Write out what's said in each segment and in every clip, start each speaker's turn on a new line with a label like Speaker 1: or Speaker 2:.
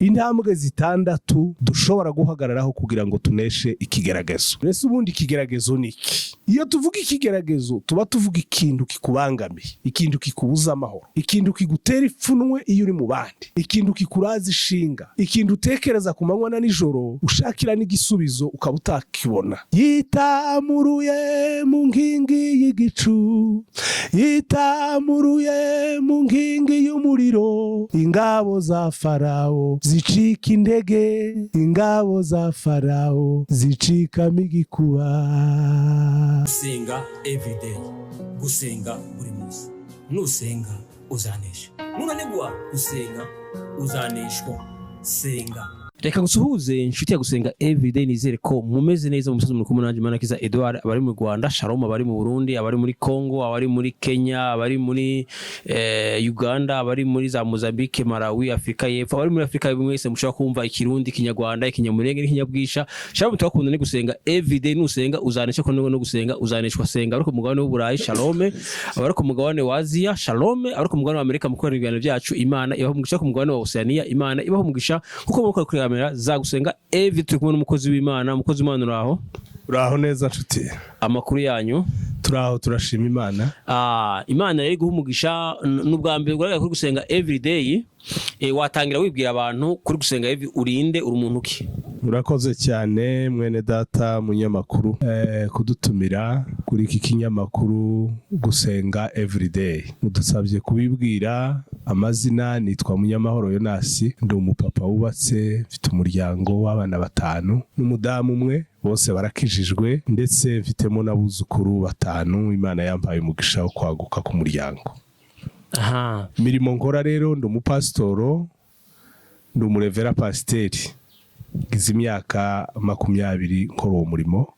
Speaker 1: intambwe zitandatu dushobora guhagararaho kugira ngo tuneshe ikigeragezo. Mbese ubundi ikigeragezo ni iki? Iyo tuvuga ikigeragezo tuba tuvuga ikintu kikubangamiye, ikintu kikubuza amahoro, ikintu kigutera ipfunwe iyo uri mu bandi, ikintu kikuraza ishinga, ikintu utekereza ku manywa na nijoro ushakira n'igisubizo ukaba utakibona. Yitamuruye mu nkingi y'igicu, yitamuruye mu nkingi y'umuriro, ingabo za Farawo zicika intege, ingabo za Farawo zicikamo igikuba.
Speaker 2: Gusenga everyday, gusenga buri munsi. Nusenga uzanesha, nunanigwa gusenga uzaneshwa. Senga. Reka gusuhuze inshuti ya Gusenga everyday, nizere ko mumeze neza. Umusozi muri kumwe nanje Manakiza Edouard, abari mu Rwanda, Shalom abari mu Burundi, abari muri Congo, abari muri Kenya, abari muri Uganda, abari muri za Mozambique, Malawi, Afrika y'Epfo, abari muri Afrika mwese mushaka kumva ikirundi, Kinyarwanda, Ikinyamurenge n'Ikinyabwisha. Shalom twakunda ni Gusenga everyday, nusenga uzanesha, ko no gusenga uzaneshwa. Senga ariko mugabane w'Uburayi, Shalom. Abari ku mugabane wa Asia, Shalom. Abari ku mugabane wa Amerika, mukora ibiganiro byacu, Imana ibaho umugisha. Ku mugabane wa Oceania, Imana ibaho umugisha. Kuko mukora kuri za Gusenga every turi kumwe n'umukozi w'Imana. Umukozi w'Imana uraho?
Speaker 1: Uraho neza nshuti.
Speaker 2: Amakuru yanyu?
Speaker 1: Turaho, turashima Imana.
Speaker 2: Imana yari guhumugisha n'ubwa mbere ugaragara kuri Gusenga everyday. Watangira wibwira abantu kuri Gusenga every urinde uri umuntu ki?
Speaker 1: Urakoze cyane mwene data munyamakuru kudutumira kuri iki kinyamakuru Gusenga everyday. Mudusabye kubibwira amazina. Nitwa Munyamahoro Yonasi, ndi umupapa wubatse, mfite umuryango w'abana 5 n'umudamu umwe, bose barakijijwe, ndetse mfitemo n'abuzukuru 5. Imana yampaye umugisha wo kwaguka ku muryango. Mirimo nkora rero, ndi umupasitoro, ndi umurevera pasiteri, ngize imyaka 20 nkora uwo murimo.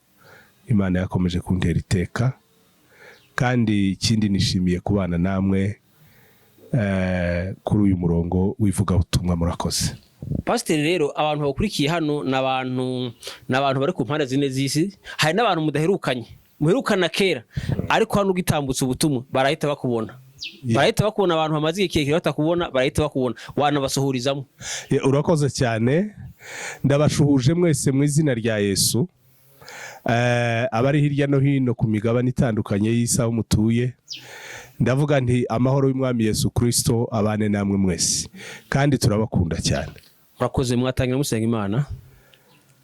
Speaker 1: Imana yakomeje kuntera iteka, kandi ikindi nishimiye kubana namwe kuri uyu murongo wivuga ubutumwa. Murakoze.
Speaker 2: Pasiteri rero, abantu bakurikiye hano n'abantu bari ku mpande zine z'isi, hari n'abantu muherukana kera, ariko hano ugitambutse ubutumwa barahita bakubona. Barahita bakubona, abantu bamaze igihe kirekire batakubona barahita bakubona, wanabasuhurizamo.
Speaker 1: Urakoze cyane, ndabashuhuje mwese mu izina rya Yesu. Abari hirya no hino ku migabane itandukanye y'isi aho mutuye, ndavuga nti amahoro y'Umwami Yesu Kristo abane namwe mwese, kandi turabakunda cyane.
Speaker 2: Murakoze. Mwatangira musenga Imana.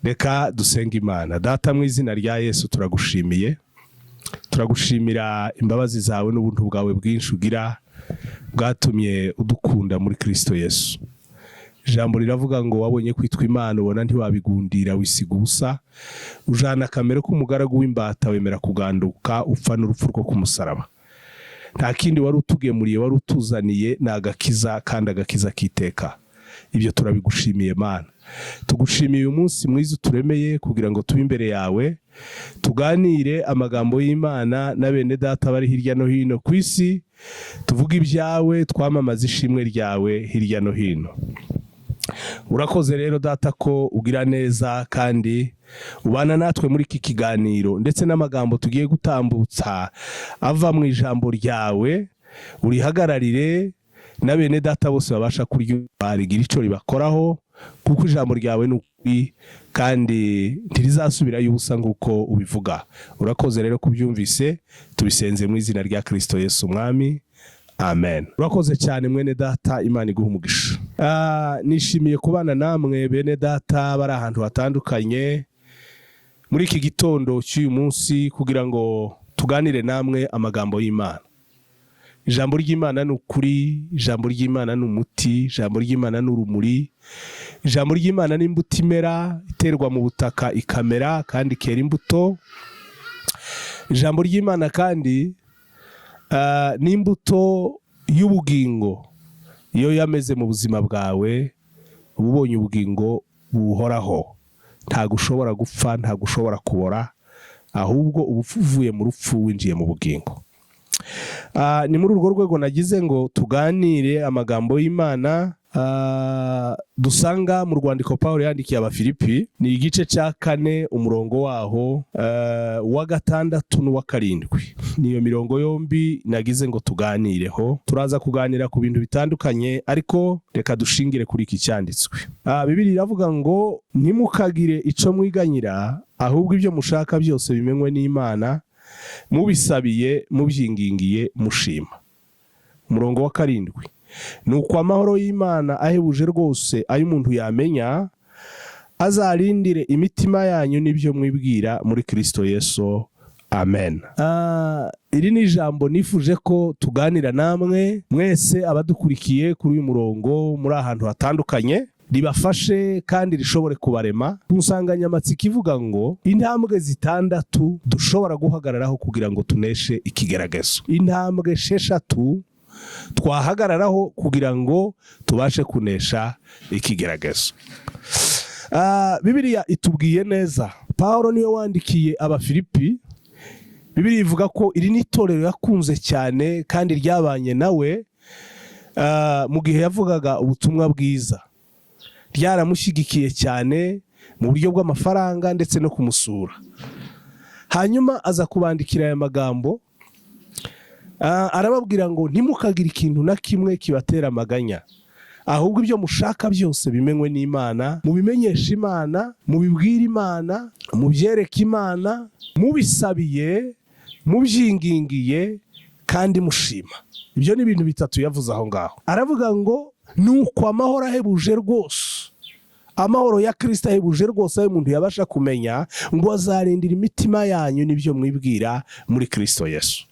Speaker 1: Reka dusenga Imana. Data, mu izina rya Yesu turagushimiye, turagushimira imbabazi zawe n'ubuntu bwawe bwinshi ugira bwatumye udukunda muri Kristo Yesu. Ijambo riravuga ngo wabonye kwitwa Imana ubona ntiwabigundira, wisiga ubusa, ujana kamere k'umugaragu w'imbata, wemera kuganduka, upfa n'urupfu rwo kumusaraba. Nta kindi wari utugemuriye, wari utuzaniye n'agakiza, kandi agakiza kiteka. Ibyo turabigushimiye Mana. Tugushimiye uyu munsi mwiza uturemeye kugira ngo tube imbere yawe, tuganire amagambo y'Imana na bene data bari hirya no hino ku isi, tuvuga ibyawe, twamamaza ishimwe ryawe hirya no hino. Urakoze rero Data ko ugira neza, kandi ubana natwe muri iki kiganiro, ndetse n'amagambo tugiye gutambutsa ava mu ijambo ryawe urihagararire, na bene data bose babasha kuryumva rigira ico ribakoraho, kuko ijambo ryawe n'ukuri kandi ntirizasubirayo ubusa nguko ubivuga. Urakoze rero kubyumvise, tubisenze mu izina rya Kristo Yesu Mwami. Amen. Urakoze cyane mwene data, Imana iguha umugisha. Nishimiye kubana namwe bene data bari ahantu hatandukanye muri iki gitondo cy'uyu munsi, kugira ngo tuganire namwe amagambo y'Imana. Ijambo ry'Imana ni ukuri, ijambo ry'Imana ni umuti, ijambo ry'Imana ni urumuri, ijambo ry'Imana ni imbuto imera, iterwa mu butaka ikamera kandi ikera imbuto. Ijambo ry'Imana kandi ni imbuto y'ubugingo. Iyo yameze mu buzima bwawe, ubonye ubugingo buhoraho, ntago ushobora gupfa, ntago ushobora kubora, ahubwo uvuye mu rupfu winjiye mu bugingo. Ni muri urwo rwego nagize ngo tuganire amagambo y'Imana dusanga mu rwandiko Pawulo yandikiye Abafilipi, ni igice cya 4 umurongo waho wa 6 n'uwa 7. Niyo mirongo yombi nagize ngo tuganireho. Turaza kuganira ku bintu bitandukanye, ariko reka dushingire kuri iki cyanditswe. Bibiliya iravuga ngo ntimukagire ico mwiganyira, ahubwo ibyo mushaka byose bimenywe n'Imana, mubisabiye mubyingingiye mushima. Umurongo wa 7, nuko amahoro y'Imana ahebuje rwose ayo umuntu yamenya azarindire imitima yanyu n'ibyo mwibwira muri Kristo Yesu. Amen. Iri ni ijambo nifuje ko tuganira namwe mwese abadukurikiye kuri uyu murongo muri ahantu hatandukanye, ribafashe kandi rishobore kubarema. Nsanganyamatsiko ivuga ngo intambwe 6 dushobora guhagararaho kugira ngo tuneshe ikigerageza. Intambwe 6 twahagararaho kugira ngo tubashe kunesha ikigerageza. Bibiliya itubwiye neza. Pawulo niyo wandikiye Abafilipi. Bibiliya ivuga ko iri ni itorero yakunze cyane kandi ryabanye nawe mu gihe yavugaga ubutumwa bwiza. Ryaramushyigikiye cyane mu buryo bw'amafaranga ndetse no kumusura. Hanyuma aza kubandikira aya magambo, arababwira ngo ntimukagire ikintu na kimwe kibatera amaganya, ahubwo ibyo mushaka byose bimenywe n'Imana, mubimenyesha Imana, mubibwira Imana, mubyereka Imana, mubisabiye mubyingingiye kandi mushima. Ibyo ni ibintu 3 yavuze aho ngaho. Aravuga ngo nuko amahoro ahebuje rwose, amahoro ya Kristo ahebuje rwose ayo umuntu yabasha kumenya, ngo azarindira imitima yanyu n'ibyo mwibwira muri Kristo Yesu.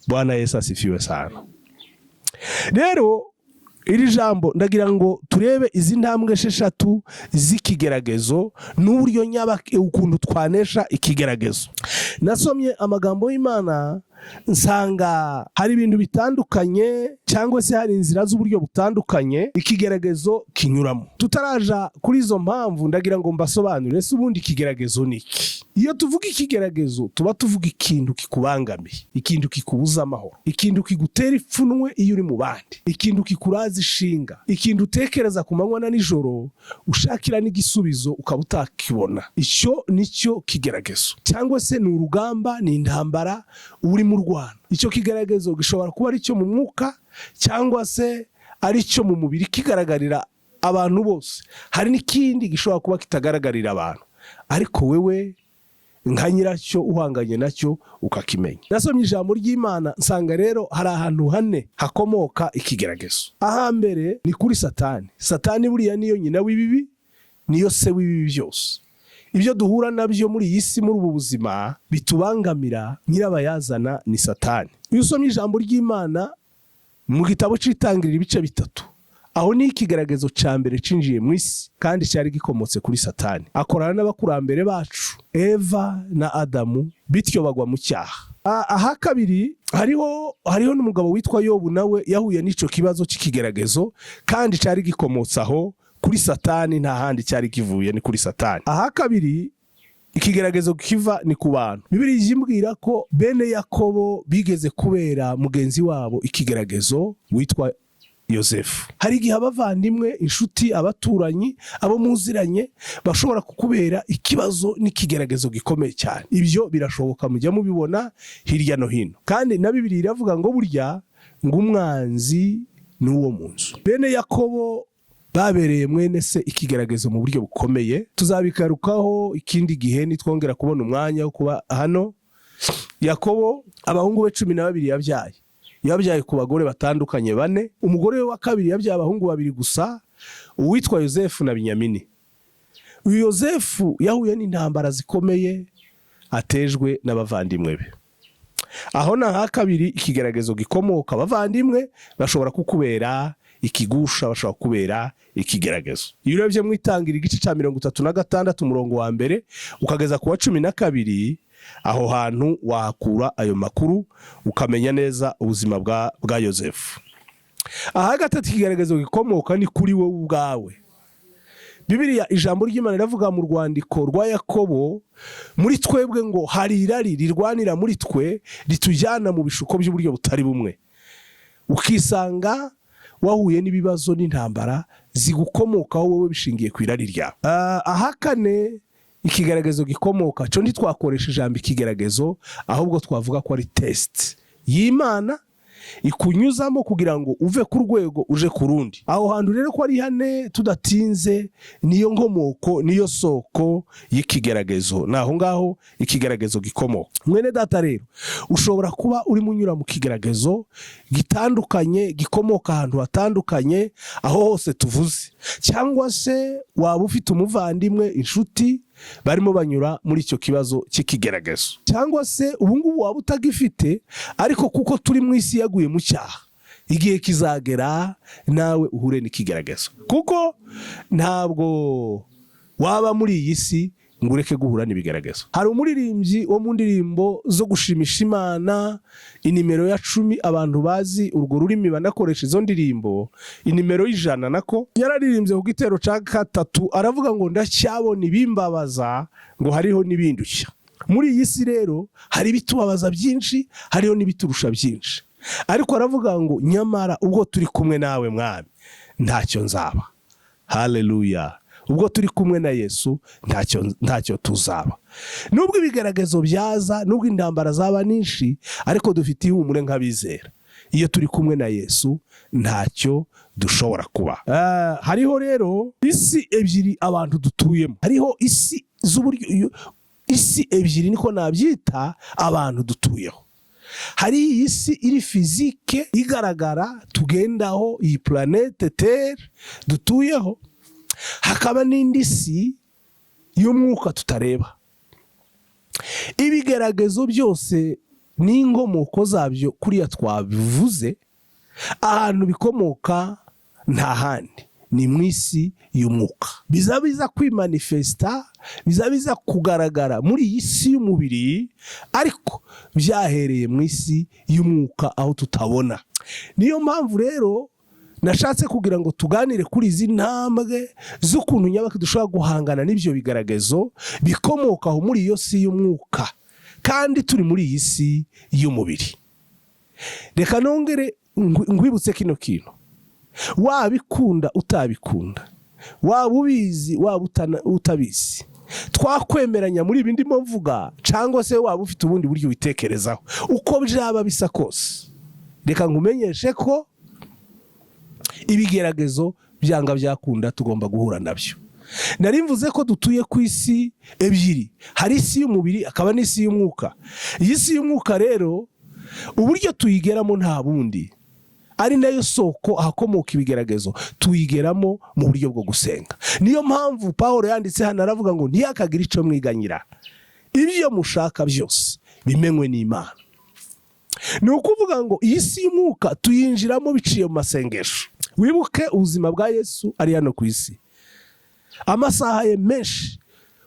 Speaker 1: Bwana Yesu asifiwe sana. Rero iri jambo ndagira ngo turebe izi ntambwe 6 z'ikigeragezo n'uburyo nyabake ukuntu twanesha ikigeragezo. Nasomye amagambo y'Imana nsanga hari ibintu bitandukanye, cyangwa se hari inzira z'uburyo butandukanye ikigeragezo kinyuramo. Tutaraja kuri izo mpamvu ndagira ngo mbasobanurire se ubundi ikigeragezo niki. Iyo tuvuga ikigeragezo tuba tuvuga ikintu kikubangamiye, ikintu kikubuza amahoro, ikintu kigutera ipfunwe iyo uri mu bandi, ikintu kikuraza ishinga, ikintu utekereza ku manywa na nijoro ushakira n'igisubizo ukaba utakibona. Icyo nicyo kigeragezo, cyangwa se ni urugamba, ni intambara uri mu Rwanda. Icyo kigeragezo gishobora kuba ari cyo mu mwuka cyangwa se ari cyo mu mubiri kigaragarira abantu bose. Hari n'ikindi gishobora kuba kitagaragarira abantu, ariko wewe nka nyiracyo uhanganye nacyo ukakimenya. Nasomye ijambo ry'Imana nsanga rero hari ahantu 4 hakomoka ikigeragezo. Ahambere ni kuri Satani. Satani buriya niyo nyina w'ibibi, niyo se w'ibibi byose. Ibyo duhura nabyo muri iyi si, muri ubu buzima bitubangamira, nyirabayazana ni Satani. Iyo usomye ijambo ry'Imana mu gitabo cy'Itangiriro ibice 3, aho ni ikigeragezo cya mbere cinjiye mu isi kandi cyari gikomotse kuri Satani. Akorana n'abakurambere bacu Eva na Adamu, bityo bagwa mu cyaha. Aha kabiri hariho n'umugabo witwa Yobu, nawe yahuye n'ico kibazo cy'ikigeragezo kandi cyari gikomotse aho kuri Satani, nta handi cyari kivuye, ni kuri Satani. Aha kabiri ikigeragezo kiva ni ku bantu. Bibiliya imbwira ko bene Yakobo bigeze kubera mugenzi wabo ikigeragezo witwa Yosefu. Hari igihe abavandimwe, inshuti, abaturanyi, abo muziranye bashobora kukubera ikibazo n'ikigeragezo gikomeye cyane. Ibyo birashoboka, mujya mubibona hirya no hino. Kandi na Bibiliya iravuga ngo burya ngo umwanzi ni uwo mu nzu. Bene Yakobo babereye mwene se ikigeragezo mu buryo bukomeye. Tuzabikarukaho ikindi gihe nitwongera kubona umwanya wo kuba hano. Yakobo abahungu be 12 yabyaye ku bagore batandukanye 4. Umugore we wa kabiri yabyaye abahungu 2 gusa, uwitwa Yosefu na Binyamini. Uyu Yosefu yahuye n'intambara zikomeye atejwe n'abavandimwe be. Aho na ha kabiri ikigeragezo gikomoka, abavandimwe bashobora kukubera ikigusha, bashobora kubera ikigeragezo. Iyo urebye mu Itangiriro igice cya 36 umurongo wa mbere ukageza ku wa 12, aho hantu wahakura ayo makuru ukamenya neza ubuzima bwa Yosefu. Aha gatatu ikigeragezo gikomoka ni kuri wowe ubwawe. Bibiliya ijambo ry'Imana riravuga mu rwandiko rwa Yakobo, muri twebwe ngo hari irari rirwanira muri twe ritujyana mu bishuko by'uburyo butari bumwe, ukisanga wahuye n'ibibazo n'intambara zigukomokaho wowe bishingiye ku irari ryawe. Aha kane, ikigaragazo gikomoka, cyo ntitwakoresha ijambo ikigaragazo, ahubwo twavuga ko ari test y'Imana ikunyuzamo kugira ngo uve ku rwego uje ku rundi. Aho hantu rero ko ari hane tudatinze, niyo nkomoko, niyo soko y'ikigaragazo, naho ngaho ikigaragazo gikomoka. Mwene data rero, ushobora kuba uri munyura mu kigaragazo gitandukanye, gikomoka ahantu hatandukanye aho hose tuvuze, cyangwa se waba ufite umuvandimwe, inshuti barimo banyura muri icyo kibazo cy'ikigaragazo, cyangwa se ubungubu waba utagifite, ariko kuko turi mu isi yaguye mu cyaha, igihe kizagera nawe uhure n'ikigaragazo, kuko ntabwo waba muri iyi si ngo ureke guhura n'ibigaragazo. Hari umuririmbyi wo mu ndirimbo zo gushimisha Imana, inimero ya 10, abantu bazi urwo rurimi banakoresha izo ndirimbo, inimero y'100 nako yararirimbye ku gitero ca 3, aravuga ngo ndacyabona ibimbabaza, ngo hariho n'ibindushya. Muri iyi si rero hari bitubabaza byinshi, hariho n'ibiturusha byinshi, ariko aravuga ngo nyamara ubwo turi kumwe nawe Mwami ntacyo nzaba. Haleluya. Ubwo turi kumwe na Yesu ntacyo tuzaba. Nubwo ibigaragazo byaza, nubwo intambara zaba nyinshi, ariko dufite ihumure nk'abizera. Iyo turi kumwe na Yesu ntacyo dushobora kuba. Hariho rero isi ebyiri abantu dutuyemo. Hariho isi z'uburyo, isi ebyiri niko nabyita abantu dutuyeho. Hari iyi si iri fizike igaragara tugendaho, iyi planete Terre dutuyeho. Hakaba n'indi si y'umwuka tutareba. Ibigaragazo byose n'inkomoko zabyo kuriya twabivuze, ahantu bikomoka nta handi, ni mu isi y'umwuka. Biza kwimanifesta, biza kugaragara muri iyi si y'umubiri, ariko byahereye mu isi y'umwuka aho tutabona. Niyo mpamvu rero nashatse kugira ngo tuganire kuri izi ntambwe z'ukuntu nyabaki dushobora guhangana n'ibyo bigaragazo bikomokaho muri iyo si y'umwuka, kandi turi muri iyi si y'umubiri. Reka nongere ngwibutse kino kintu. Wabikunda utabikunda, waba ubizi waba utabizi, twakwemeranya muri ibi ndimo mvuga, cyangwa se waba ufite ubundi buryo witekerezaho, uko byaba bisa kose, reka ngumenyeshe ko ibigeragezo byanga byakunda tugomba guhura nabyo. Nari mvuze ko dutuye ku isi ebyiri, hari isi y'umubiri akaba n'isi y'umwuka. Iyi si y'umwuka rero uburyo tuyigeramo nta bundi, ari nayo soko ahakomoka ibigeragezo, tuyigeramo mu buryo bwo gusenga. Niyo mpamvu Pawulo yanditse hano aravuga ngo ntiyakagira icyo mwiganyira, ibyo mushaka byose bimenywe n'Imana. Ni ukuvuga ngo iyi si y'umwuka tuyinjiramo biciye mu masengesho. Wibuke ubuzima bwa Yesu ari hano ku isi, amasaha ye menshi,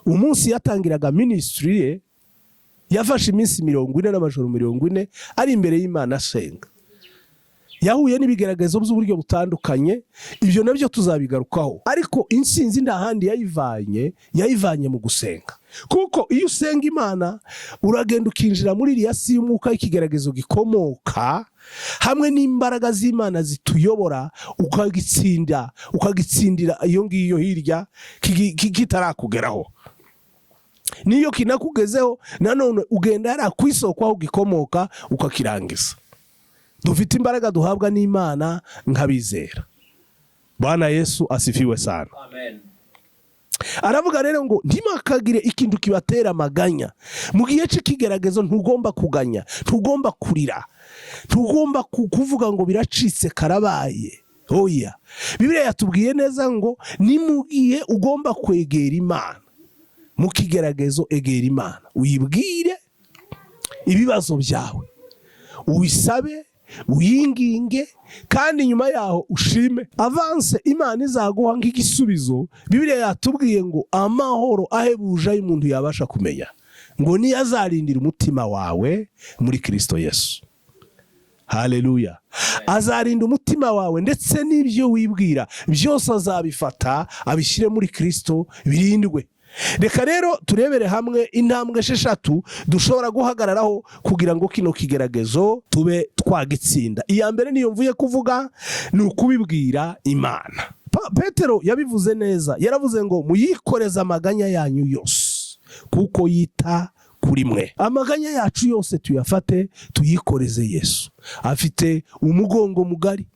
Speaker 1: umunsi yatangiraga ministry ye yafashe iminsi 40 n'amajoro 40 ari imbere y'Imana asenga. Yahuye n'ibigaragazo by'uburyo butandukanye, ibyo nabyo tuzabigarukaho, ariko insinzi nta handi yayivanye mu gusenga. Kuko iyo usenga Imana uragenda ukinjira muri iriya si y'umwuka y'ikigaragazo gikomoka, hamwe n'imbaraga z'Imana zituyobora, ukagitsindira iyo ngiyo hirya kitarakugeraho. Niyo kinakugezeho nanone ugenda yari kwisoko aho gikomoka ukakirangiza. Dufite imbaraga duhabwa n'Imana nk'abizera. Bwana Yesu asifiwe sana. Amen. Aravuga rero ngo ntimakagire ikintu kibatera amaganya. Mu gihe cy'ikigaragazo ntugomba kuganya, ntugomba kurira, ntugomba kuvuga ngo biracitse karabaye. Oya, Bibiliya yatubwiye neza ngo ni mu gihe ugomba kwegera Imana. Mu kigaragazo egera Imana, uyibwire ibibazo byawe, ubisabe, uyinginge, kandi nyuma yaho ushime. Avance Imana izaguha nk'igisubizo. Bibiliya yatubwiye ngo amahoro ahebuje y'umuntu yabasha kumenya, ngo ni azarindira umutima wawe muri Kristo Yesu. Haleluya. Azarinda umutima wawe, ndetse n'ibyo wibwira byose azabifata abishyire muri Kristo birindwe. Reka rero turebere hamwe intambwe 6 dushobora guhagararaho kugira ngo kino kigeragezo tube twagitsinda. Iya mbere niyo mvuye kuvuga ni ukubibwira Imana. Petero yabivuze neza, yaravuze ngo muyikoreze amaganya yanyu yose kuko yita kuri mwe. Amaganya yacu yose tuyafate tuyikoreze Yesu. Afite umugongo mugari.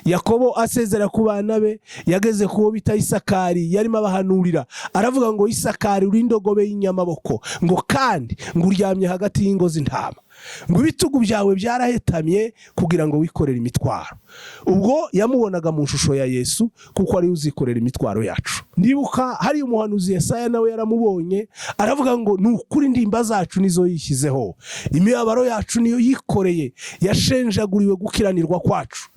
Speaker 1: Yakobo asezera ku bana be, yageze kubo bita Isakari, yarimo abahanurira, aravuga ngo Isakari uri indogobe y'inyamaboko, ngo kandi ngo uryamye hagati y'ingo z'intama, ngo ibitugu byawe byarahetamye kugira ngo wikorere imitwaro. Ubwo yamubonaga mu shusho ya Yesu kuko ari uzikorera imitwaro yacu. Ndibuka hari umuhanuzi Yesaya nawe yaramubonye, aravuga ngo nukuri ndimba zacu nizo yishyizeho, imibabaro yacu niyo yikoreye, yashenjaguriwe gukiranirwa kwacu.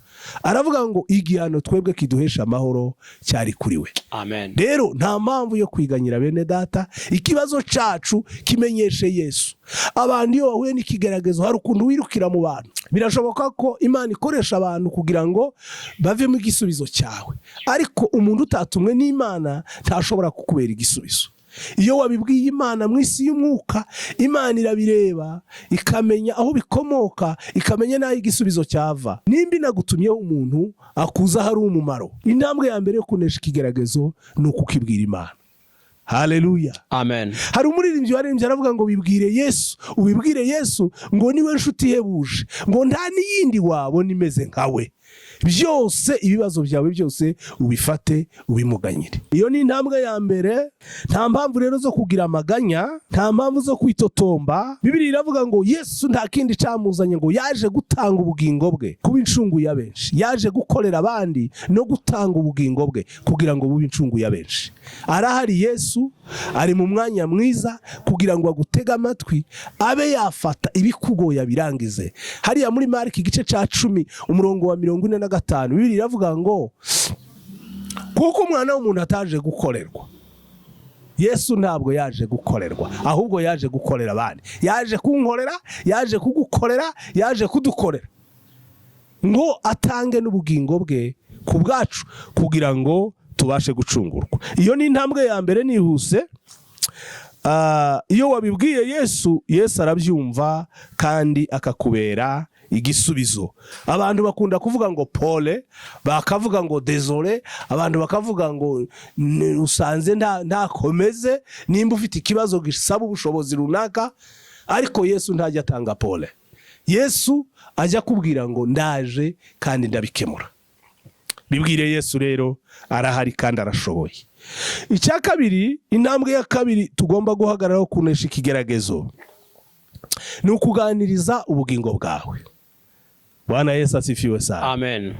Speaker 1: Aravuga ngo igihano twebwe kiduhesha amahoro cyari kuri we.
Speaker 2: Amen.
Speaker 1: Rero nta mpamvu yo kwiganyira bene data, ikibazo cacu kimenyeshe Yesu. Abantu iyo bahuye n'ikigeragezo hari ukuntu wirukira mu bantu. Birashoboka ko Imana ikoresha abantu kugira ngo bave mu gisubizo cyawe, ariko umuntu utatumwe n'Imana ntashobora kukubera igisubizo. Iyo wabibwiye Imana mu isi y'umwuka, Imana irabireba ikamenya aho bikomoka, ikamenya naho igisubizo cyava. Nimba inagutumyeho umuntu akuza hari umumaro, intambwe ya mbere yo kunesha ikigeragezo ni ukukibwira Imana. Haleluya.
Speaker 2: Amen.
Speaker 1: Hari umuririmbyi waririmbye aravuga ngo bibwire Yesu, ubibwire Yesu ngo niwe nshuti ihebuje, ngo nta n'iyindi wabona imeze nkawe. Byose ibibazo byawe byose ubifate ubimuganyire. Iyo ni intambwe ya mbere. Nta mpamvu rero zo kugira amaganya, nta mpamvu zo kwitotomba. Bibiliya iravuga ngo Yesu nta kindi camuzanye, ngo yaje gutanga ubugingo bwe kuba incungu ya benshi. Yaje gukorera abandi no gutanga ubugingo bwe kugira ngo bube incungu ya benshi. Arahari Yesu, ari mu mwanya mwiza kugira ngo agutega amatwi, abe yafata ibikugoya birangize. Hariya muri Mariko igice ca 10 umurongo wa 45, Bibiliya iravuga ngo kuko umwana w'umuntu ataje gukorerwa. Yesu ntabwo yaje gukorerwa, ahubwo yaje gukorera abandi. Yaje kunkorera, yaje kugukorera, yaje kudukorera, ngo atange n'ubugingo bwe ku bwacu kugira ngo tubashe gucungurwa. Iyo ni intambwe ya mbere nihuse. Iyo wabibwiye Yesu, Yesu arabyumva kandi akakubera igisubizo. Abantu bakunda kuvuga ngo pole, bakavuga ngo désolé, abantu bakavuga ngo usanze ntakomeze, nimba ufite ikibazo gisaba ubushobozi runaka, ariko Yesu ntajya atanga pole. Yesu ajya kubwira ngo ndaje kandi ndabikemura. Bibwire Yesu rero, arahari kandi arashoboye. Icya kabiri, intambwe ya kabiri tugomba guhagararaho kunesha ikigeragezo ni ukuganiriza ubugingo bwawe. Bwana Yesu asifiwe sana.
Speaker 2: Amen.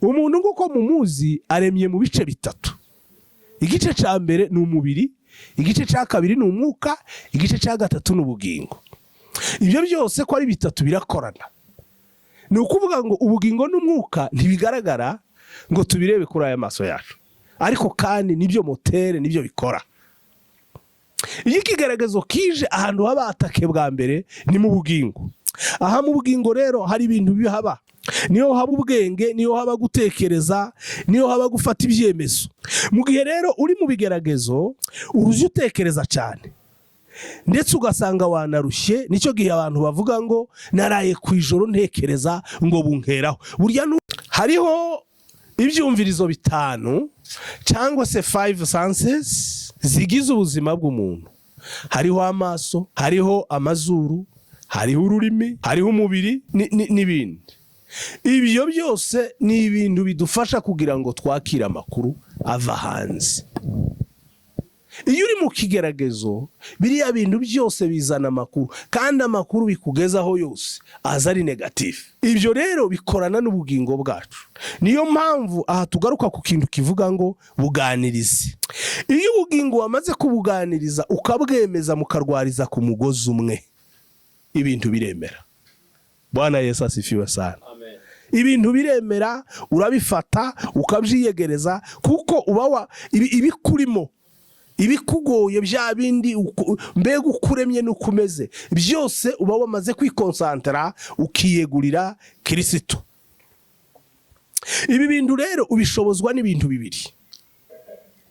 Speaker 1: Umuntu nguko mumuzi aremye mu bice bitatu. Igice ca mbere ni umubiri, igice ca kabiri ni umwuka, igice ca gatatu ni ubugingo. Ibyo byose ko ari bitatu birakorana. Ni ukuvuga ngo ubugingo n'umwuka ntibigaragara ngo tubirebe kuri aya maso yacu, ariko kandi nibyo motere, nibyo bikora. Iyo ikigaragazo kije ahantu haba atake bwa mbere ni mu bugingo. Aha mu bugingo rero hari ibintu bihaba. Niyo haba ubwenge, niyo haba gutekereza, niyo haba gufata ibyemezo. Mu gihe rero uri mu bigeragezo uruzi utekereza cyane, ndetse ugasanga wanarushye. Nicyo gihe abantu bavuga ngo naraye ku ijoro ntekereza ngo bunkeraho. Burya hariho ibyumvirizo 5 cyangwa se 5 senses zigize ubuzima bw'umuntu. Hariho amaso, hariho amazuru, hariho ururimi, hariho umubiri n'ibindi. Ibyo byose ni ibintu bidufasha kugira ngo twakire amakuru ava hanze. Iyo uri mu kigeragezo, biriya bintu byose bizana amakuru, kandi amakuru bikugezaho yose aza ari negative. Ibyo rero bikorana n'ubugingo bwacu. Niyo mpamvu aha tugaruka ku kintu kivuga ngo buganirize. Iyo ubugingo wamaze kubuganiriza ukabwemeza mukarwariza ku mugozi umwe, ibintu biremera. Bwana Yesu asifiwe sana.
Speaker 2: Amen.
Speaker 1: Ibintu biremera, urabifata ukabyiyegereza, kuko uba ibikurimo, ibikugoye bya bindi mbega ukuremye n'ukumeze byose uba wamaze kwikonsantara, ukiyegurira Kristo. Ibi bintu rero ubishobozwa n'ibintu bibiri.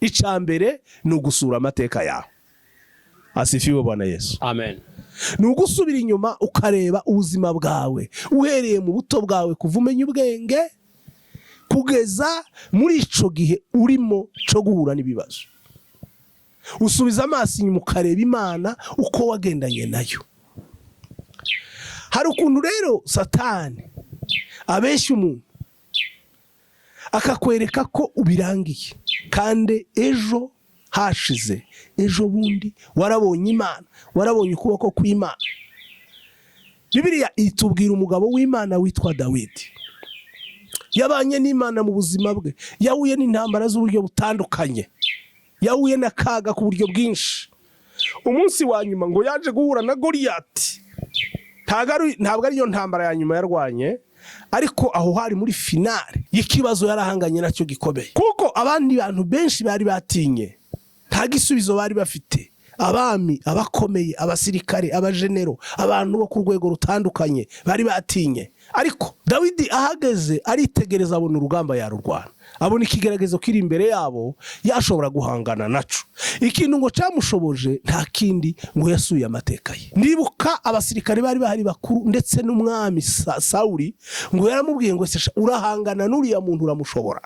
Speaker 1: icambere ni ugusura amateka yawe. Asifiwe Bwana Yesu.
Speaker 2: Amen.
Speaker 1: Ni ugusubira inyuma ukareba ubuzima bwawe uhereye mu buto bwawe kuva umenya ubwenge kugeza muri ico gihe urimo cyo guhura n'ibibazo. Usubiza amaso inyuma ukareba Imana uko wagendanye nayo. Hari ukuntu rero Satani abeshya umuntu akakwereka ko ubirangiye kandi ejo hashize ejo bundi warabonye Imana, warabonye ukuboko kw'Imana. Bibiliya itubwira umugabo w'Imana witwa Dawidi. Yabanye n'Imana mu buzima bwe, yahuye n'intambara z'uburyo butandukanye, yahuye n'akaga ku buryo bwinshi. Umunsi wa nyuma ngo yaje guhura na Goliyati. Ntabwo ari yo ntambara ya nyuma yarwanye, ariko aho hari muri finale y'ikibazo yarahanganye nacyo gikomeye, kuko abandi bantu benshi bari batinye, nta gisubizo bari bafite. Abami, abakomeye, abasirikare, abajenero, abantu bo ku rwego rutandukanye bari batinye. Ariko Dawidi ahageze aritegereza, abona urugamba yarurwana, abona ikigeragezo kiri imbere yabo yashobora guhangana naco. Ikintu ngo cyamushoboje nta kindi ngo yasuye amateka ye. Ndibuka abasirikare bari bahari bakuru ndetse n'umwami Sauli ngo yaramubwiye ngo urahangana n'uriya muntu uramushobora,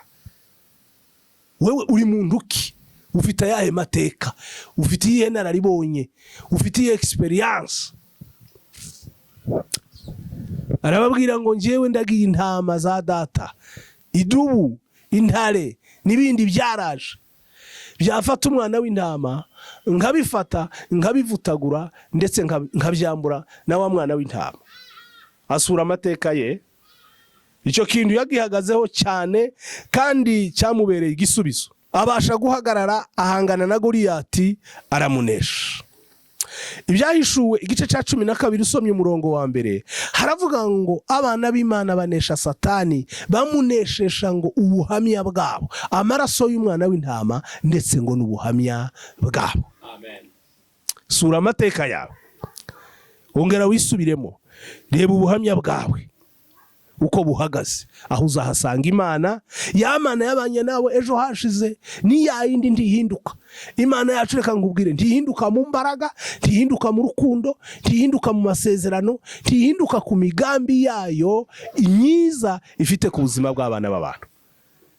Speaker 1: wewe uri muntu ki? Ufite ayahe mateka? Ufite iyihe nararibonye? Ufite iyihe experience? Arababwira ngo njyewe ndagiye intama za data, idubu, intare n'ibindi byaraje, byafata umwana w'intama nkabifata nkabivutagura ndetse nkabyambura na wa mwana w'intama. Asura amateka ye. Icyo kintu yagihagazeho cyane kandi cyamubereye igisubizo. Abasha guhagarara ahangana na Goliyati aramunesha. Ibyahishuwe igice cya 12 usomye umurongo wa mbere haravuga ngo abana b'Imana banesha Satani bamuneshesha ngo ubuhamya bwabo, amaraso y'umwana w'intama ndetse ngo n'ubuhamya bwabo. Amen. Sura amateka yawe, ongera wisubiremo, reba ubuhamya bwawe uko buhagaze, aho uzahasanga Imana. Ya Mana yabanye nawe ejo hashize ni ya yindi ntihinduka. Imana yacu reka ngubwire, ntihinduka mu mbaraga, ntihinduka mu rukundo, ntihinduka mu masezerano, ntihinduka ku migambi yayo imyiza ifite ku buzima bw'abana b'abantu.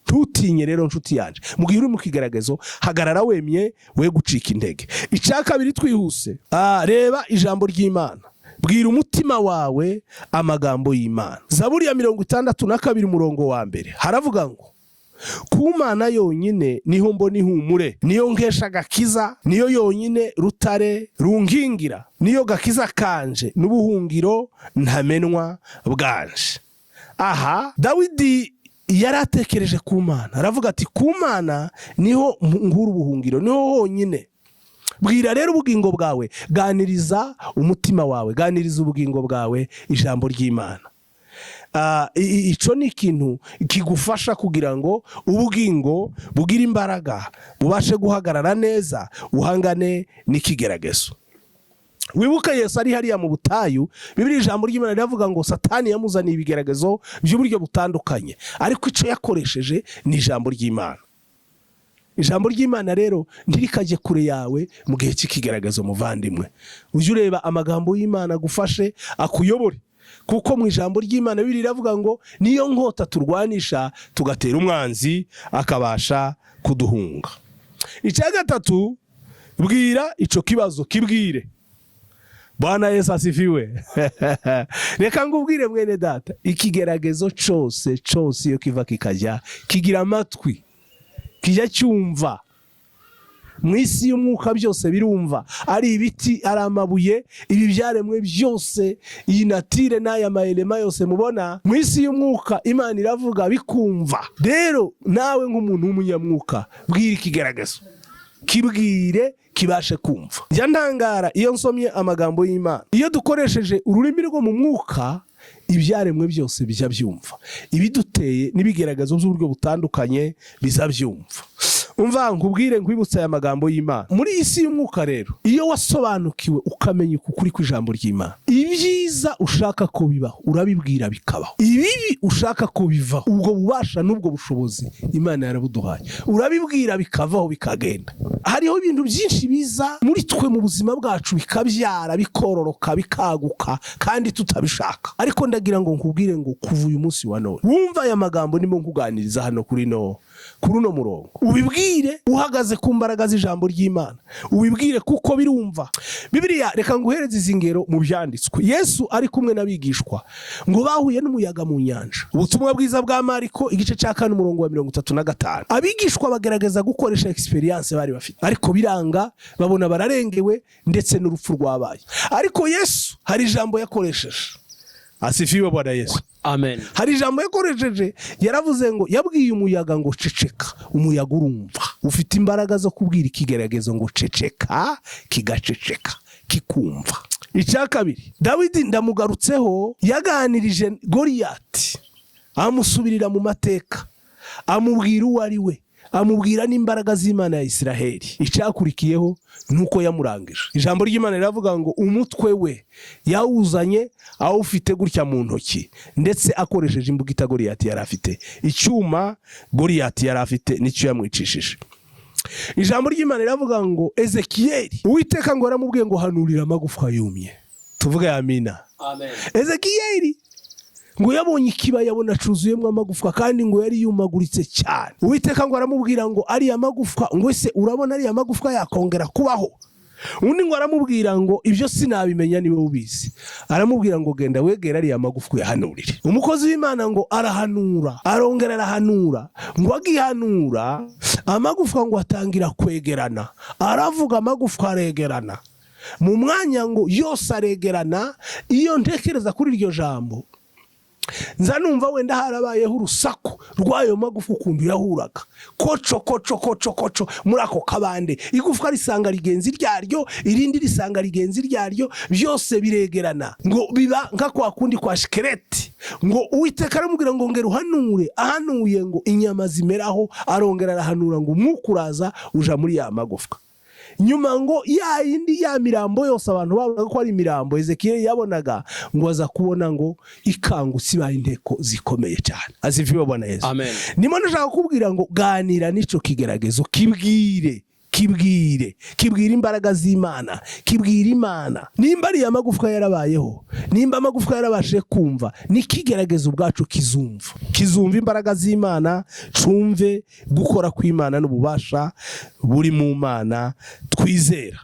Speaker 1: Ntutinye rero nshuti yanje, mu gihe uri mu kigaragazo hagarara wemye, we gucika intege. Icya kabiri twihuse, reba ijambo ry'Imana, bwira umutima wawe amagambo y'Imana. Zaburi ya 62 umurongo wa mbere haravuga ngo ku Mana yonyine niho mbona ihumure, niyo nkesha agakiza, niyo yonyine rutare runkingira, niyo gakiza kanje n'ubuhungiro ntamenwa bwanje. Aha Dawidi yaratekereje ku Mana, aravuga ati ku Mana niho nkuru ubuhungiro, niho honyine. Bwira rero ubugingo bwawe, ganiriza umutima wawe, ganiriza ubugingo bwawe ijambo ry'Imana. Ico ni ikintu kigufasha kugira ngo ubugingo bugira imbaraga, bubashe guhagarara neza, uhangane n'ikigeragezo. Wibuka Yesu ari hariya mu butayu, Bibiliya ijambo ry'Imana riravuga ngo Satani yamuzaniye ibigeragezo by'uburyo butandukanye, ariko ico yakoresheje ni ijambo ry'Imana. Ijambo ry'Imana rero ntirikaje kure yawe mu gihe cy'ikigeragezo muvandimwe. Uje ureba amagambo y'Imana gufashe akuyobore, kuko mu ijambo ry'Imana Bibiliya iravuga ngo niyo nkota turwanisha tugatera umwanzi akabasha kuduhunga. Icya gatatu, bwira ico kibazo kibwire. Bwana Yesu asifiwe. Reka ngubwire mwene data, ikigeragezo cyose iyo kiva kikajya kigira amatwi, kijya cyumva. Mu isi y'umwuka byose birumva, ari ibiti, ari amabuye, ibi byaremwe byose, iyi natire n'aya maelema yose mubona mu isi y'umwuka, Imana iravuga bikumva. Rero nawe nk'umuntu w'umunyamwuka, bwira ikigeragezo, kibwire kibashe kumva. Njya ntangara iyo nsomye amagambo y'Imana, iyo dukoresheje ururimi rwo mu mwuka, ibyaremwe byose bijya byumva, ibiduteye n'ibigeragazo by'uburyo butandukanye biza byumva. umva nkubwire nkwibutsa aya magambo y'Imana. Muri iyi si y'umwuka rero, iyo wasobanukiwe ukamenya ukuri kw'ijambo ry'Imana, ibyiza ushaka ko bibaho urabibwira bikabaho, ibibi ushaka ko bivaho, ubwo bubasha n'ubwo bushobozi Imana yarabuduhaye, urabibwira bikavaho bikagenda. Hariho ibintu byinshi biza muri twe mu buzima bwacu bikabyara bikororoka bikaguka kandi tutabishaka, ariko ndagira ngo nkubwire ngo kuva uyu munsi wa none wumva aya magambo ndimo nkuganiriza hano kuri uno murongo, ubibwire uhagaze ku mbaraga z'ijambo ry'Imana, ubibwire kuko birumva. Bibiliya, reka nguhereze izi ngero mu byanditswe. Yesu ari kumwe n'abigishwa ngo bahuye n'umuyaga mu nyanja. Ubutumwa bwiza bwa Mariko igice cya 4 umurongo wa 35. Abigishwa bagerageza gukoresha experience bari bafite, ariko biranga, babona bararengewe ndetse n'urupfu rwabaye. Ariko Yesu hari ijambo yakoresheje. Asifiwe Bwana Yesu.
Speaker 2: Amen.
Speaker 1: Hari ijambo yakoresheje, yaravuze ngo, yabwiye umuyaga ngo ceceka, umuyaga urumva. Ufite imbaraga zo kubwira ikigeragezo ngo ceceka, kigaceceka, kikumva. Icya kabiri, Dawidi ndamugarutseho, yaganirije Goliyati, amusubirira mu mateka, amubwira uwo ari we, amubwira n'imbaraga z'Imana ya Isiraheli. Icyakurikiyeho nuko yamurangije. Ijambo ry'Imana riravuga ngo umutwe we yawuzanye awufite gutya mu ntoki, ndetse akoresheje imbugita Goliyati yari afite. Icyuma Goliyati yari afite nicyo yamwicishije. Ijambo ry'Imana riravuga ngo Ezekiyeli, Uwiteka ngo aramubwiye ngo hanurira amagufwa yumye. Tuvuge amina.
Speaker 2: Amen.
Speaker 1: Ezekiyeli ngo yabonye ikiba, yabona cuzuyemo amagufwa kandi ngo yari yumaguritse cyane. Uwiteka ngo aramubwira ngo ari amagufwa, ngo ese urabona ari amagufwa yakongera kubaho? Undi ngo aramubwira ngo ibyo sinabimenya niwe ubizi. Aramubwira ngo genda wegera ari amagufwa yahanurire. Umukozi w'Imana ngo arahanura, arongera arahanura, ngo agihanura amagufwa ngo atangira kwegerana. Aravuga amagufwa aregerana, mu mwanya ngo yose aregerana. Iyo ntekereza kuri iryo jambo, nza numva wenda harabayeho urusaku rw'ayo magufa ukuntu yahuraga, koco koco koco koco muri ako kabande. Igufwa risanga rigenzi ryaryo, irindi risanga rigenzi ryaryo, byose biregerana ngo biba nka kwa kundi kwa shikereti. Ngo Uwiteka aramubwira ngo ngera uhanure. Ahanuye ngo inyama zimeraho, arongera arahanura ngo umwuka uraza uja muri ya magufwa. Nyuma ngo ya mirambo yose abantu bavuga ko ari imirambo, Ezekiyeli yabonaga ngo aza kubona ngo ikangutse ibaye inteko zikomeye cyane. Asifiwe Bwana Yesu.
Speaker 2: Amen.
Speaker 1: Nimo ndashaka kubwira ngo ganira nico kigeragezo, kibwire imbaraga z'Imana, kibwire Imana. Nimba ari amagufwa yarabayeho, nimba amagufwa yarabashe kumva, nikigeragezo ubwacu kizumva imbaraga z'Imana, cumve gukora kw'Imana n'ububasha buri mu Mana twizera.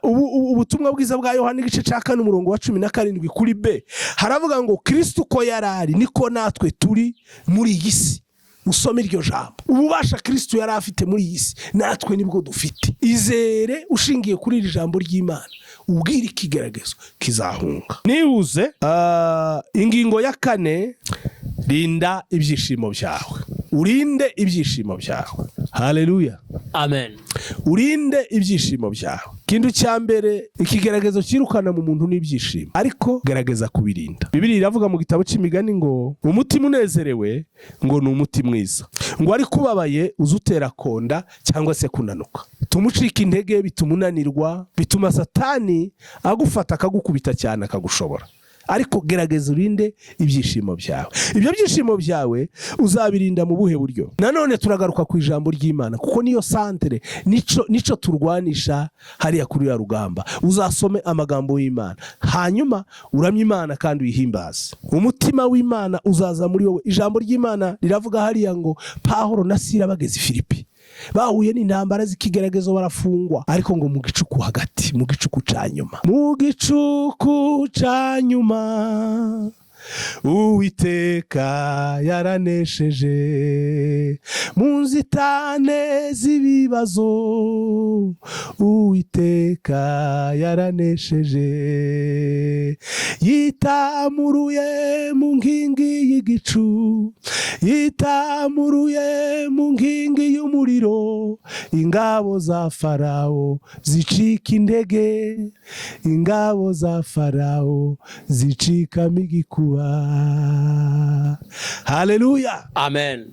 Speaker 1: Ubutumwa bwiza bwa Yohana igice cya 4 umurongo wa 17 kuri B haravuga ngo Kristo uko yarari niko natwe turi muri iyi si. Usome iryo jambo, ububasha Kristo yari afite muri iyi si natwe nibwo dufite. Izere ushingiye kuri iri jambo ry'Imana, ubwira ikigeragezo kizahunga. Nibuze ingingo ya 4, rinda ibyishimo byawe. Urinde ibyishimo byawe. Haleluya.
Speaker 2: Amen.
Speaker 1: Urinde ibyishimo byawe. Kintu cya mbere, ikigeragezo kirukana mu muntu n'ibyishimo, ariko gerageza kubirinda. Bibiliya iravuga mu gitabo cy'Imigani ngo umutima unezerewe ngo ni umuti mwiza, ngo ari kubabaye uzutera konda cyangwa se kunanuka. Tumucika intege, bitumunanirwa, bituma Satani agufata akagukubita cyane akagushobora. Ariko gerageza urinde ibyishimo byawe. Ibyo byishimo byawe uzabirinda mu buhe buryo? Nanone turagaruka ku ijambo ry'Imana, kuko niyo santere, nico turwanisha hariya kuri ya rugamba. Uzasome amagambo y'Imana, hanyuma uramye Imana kandi uyihimbaze. Umutima w'Imana uzaza muri wowe. Ijambo ry'Imana riravuga hariya ngo Pawulo na Sila bageze Filipi, bahuye n'intambara z'ikigeragezo barafungwa, ariko ngo mu gicuku hagati, mu gicuku ca nyuma Uwiteka yaranesheje. Mu nzitane z'ibibazo Uwiteka yaranesheje. Yitamuruye mu nkingi y'igicu, yitamuruye mu nkingi y'umuriro, ingabo za Farawo zicika intege, ingabo za Farawo zicikamo igikuba. Haleluya,
Speaker 2: amen.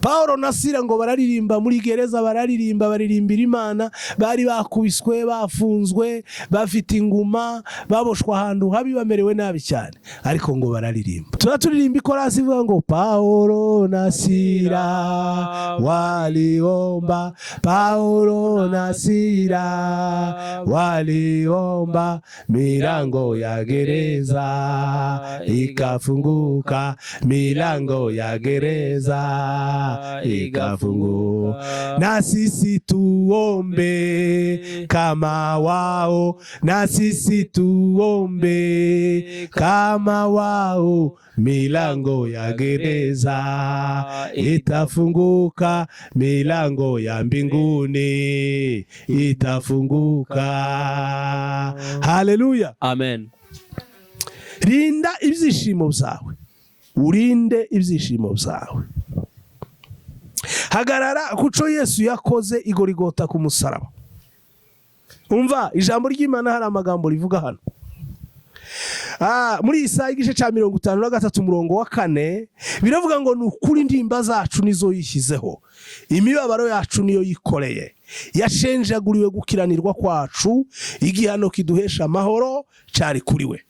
Speaker 1: Paulo na Sila ngo bararirimba muri gereza, baririmbira Imana, bari bakubiswe, bafunzwe, bafite inguma, baboshwa ahantu habi, bamerewe nabi cyane, ariko ngo bararirimba. Turirimba ikorasi ivuga ngo Paulo na Sila waliomba, Paulo na Sila waliomba, milango ya gereza ikafunguka, milango ya gereza ikafunguka. Na sisi tuombe kama wao, na sisi tuombe kama wao, milango ya gereza itafunguka, milango ya mbinguni itafunguka. Haleluya,
Speaker 2: amen.
Speaker 1: Rinda ibyishimo byawe, urinde ibyishimo byawe. Hagarara kuco Yesu yakoze igorigota ku musaraba. Umva ijambo ry'Imana, hari amagambo rivuga hano. Muri Isaya igice cya 53 umurongo wa 4 biravuga ngo nukuri ndimba zacu nizo yishyizeho, imibabaro yacu niyo yikoreye, yashenjaguriwe gukiranirwa kwacu, igihano kiduhesha amahoro cyari kuri we.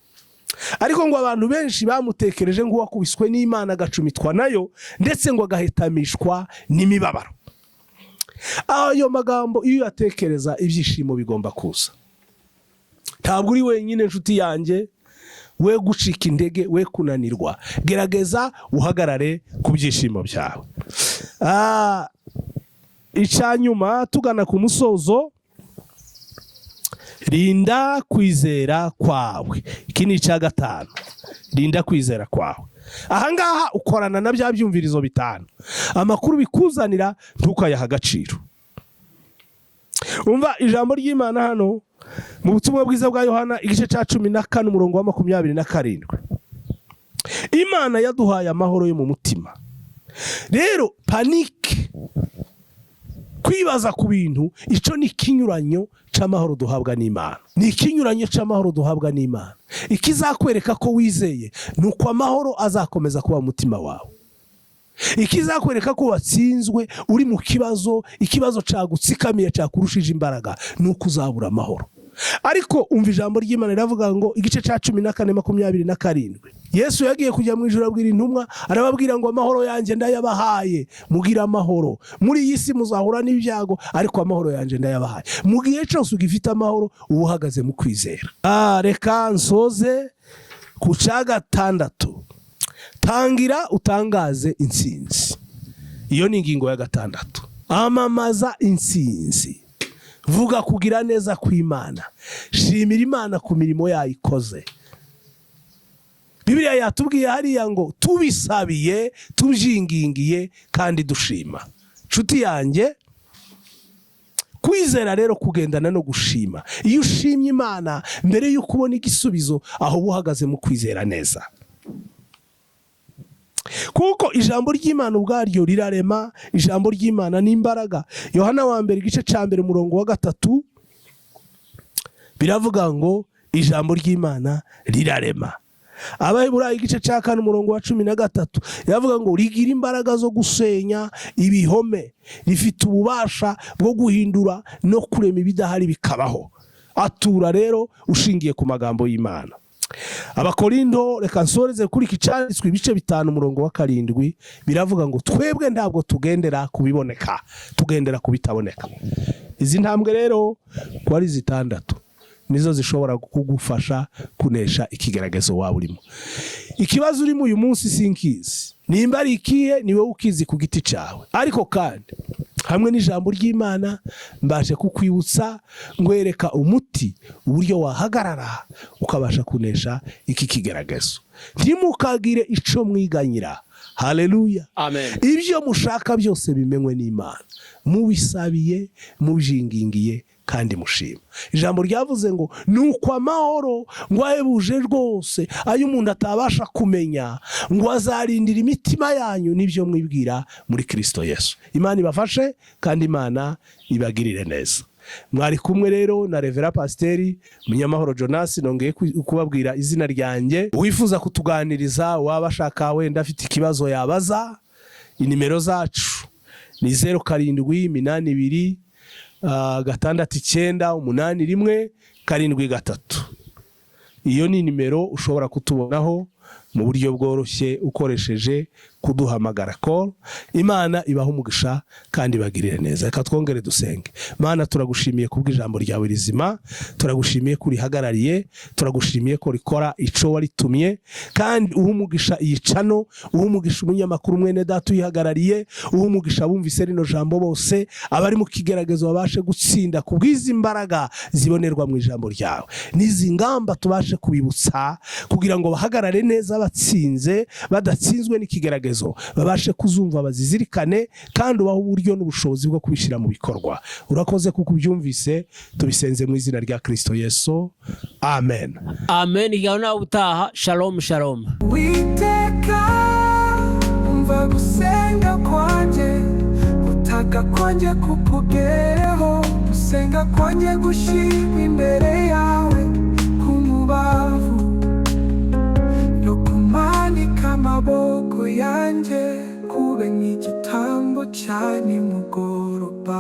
Speaker 1: Ariko ngo abantu benshi bamutekereje nk'uwakubiswe n'Imana, agacumitwa nayo, ndetse ngo agahetamishwa n'imibabaro. Ayo magambo iyo yatekereza, ibyishimo bigomba kuza. Ntabwo uri wenyine nshuti yanjye, we gucika intege, we kunanirwa. Gerageza uhagarare ku byishimo byawe. Icyanyuma tugana ku musozo, rinda kwizera kwawe. Iki ni icya 5, rinda kwizera kwawe. Ahangaha ukorana na bya byumvirizo 5, amakuru bikuzanira ntukayaha agaciro. Umva ijambo ry'Imana hano mu butumwa bwiza bwa Yohana igice cya 14 umurongo wa 27. Imana yaduhaye amahoro yo mu mutima. Rero panike, kwibaza ku bintu, ico ni kinyuranyo c'amahoro duhabwa n'Imana. Ni kinyuranyo c'amahoro duhabwa n'Imana. Ikizakwereka ko wizeye nuko amahoro azakomeza kuba mu mutima wawe. Ikizakwereka ko watsinzwe, uri mu kibazo, ikibazo cagutsikamiye cakurushije imbaraga, nuko uzabura amahoro. Ariko umva ijambo ry'Imana riravuga ngo igice cya 14:27, Yesu yagiye kujya mu ijuru abwira intumwa, arababwira ngo amahoro yanjye ndayabahaye, mugira amahoro. Muri iyi si muzahura n'ibyago, ariko amahoro yanjye ndayabahaye. Mu gihe cyose ugifite amahoro, uba uhagaze mu kwizera. Reka nsoze ku cya 6, tangira utangaze intsinzi. Iyo ni ingingo ya 6. Amamaza intsinzi. Vuga kugira neza kw'Imana, shimira Imana ku mirimo yayikoze. Bibiliya yatubwiye hariya ngo tubisabiye, tubyingingiye kandi dushima. Nshuti yanjye, kwizera rero kugendana no gushima. Iyo ushimye Imana mbere y'uko ubona igisubizo, aho uhagaze mu kwizera neza. Kuko ijambo ry'Imana ubwaryo rirarema, ijambo ry'Imana ni imbaraga. Yohana wa mbere igice cya 1 umurongo wa 3 biravuga ngo ijambo ry'Imana rirarema. Abaheburayo igice cya 4 umurongo wa 13 yavuga ngo rigira imbaraga zo gusenya ibihome, rifite ububasha bwo guhindura no kurema ibidahari bikabaho. Atura rero ushingiye ku magambo y'Imana. Abakorindo, reka nsoreze kuri iki cyanditswe ibice 5 umurongo wa 7 biravuga ngo twebwe ntabwo tugendera kubiboneka, tugendera kubitaboneka. Izi ntambwe rero ko ari 6 nizo zishobora kugufasha kunesha ikigeragezo waba urimo. Ikibazo urimo uyu munsi sinkizi, nimba ari ikihe niwe ukizi ku giti cyawe, ariko kandi hamwe n'ijambo ry'Imana mbashe kukwibutsa, ngwereka umuti, uburyo wahagarara ukabasha kunesha iki kigeragezo. Ntimukagire ico mwiganyira, haleluya.
Speaker 2: Amen.
Speaker 1: Ibyo mushaka byose bimenywe n'Imana, mubisabiye mubyingingiye kandi mushima. Ijambo ryavuze ngo nuko amahoro ngo ahebuje rwose ayo umuntu atabasha kumenya ngo azarindira imitima yanyu n'ibyo mwibwira muri Kristo Yesu. Imana ibafashe kandi Imana ibagirire neza. Mwari kumwe rero na Revera Pasiteri Munyamahoro Jonas, nongeye kubabwira izina ryanjye. Wifuza kutuganiriza, waba ashaka wenda afite ikibazo yabaza, inimero zacu ni 0782 68981 iyo ni nimero ushobora kutubonaho mu buryo bworoshye ukoresheje kuduhamagara call. Imana ibaha umugisha kandi bagirire neza. Reka twongere dusenge. Mana, turagushimiye kubw'ijambo ryawe rizima, turagushimiye ko rihagarariye, turagushimiye ko rikora ico waritumye, kandi uha umugisha iyicano, uha umugisha umunyamakuru mwene data uyihagarariye, uha umugisha bumvise rino jambo bose, abari mu kigeragezo babashe gutsinda kubw'izi imbaraga zibonerwa mu ijambo ryawe. Nizi ngamba tubashe kubibutsa kugira ngo bahagarare neza batsinze, badatsinzwe n'ikigeragezo, babashe kuzumva bazizirikane, kandi ubaho uburyo n'ubushobozi bwo kubishyira mu bikorwa. Urakoze kuko ubyumvise, tubisenze mu izina rya Kristo Yesu, amen.
Speaker 2: Amen. Igana utaha. Shalom shalom.
Speaker 3: Witeka umva gusenga kwanje, utaka kwanje kukugereho, gusenga kwanje gushima imbere yawe kumubavu, no kumanika amaboko yanje kube nk'igitambo cya nimugoroba.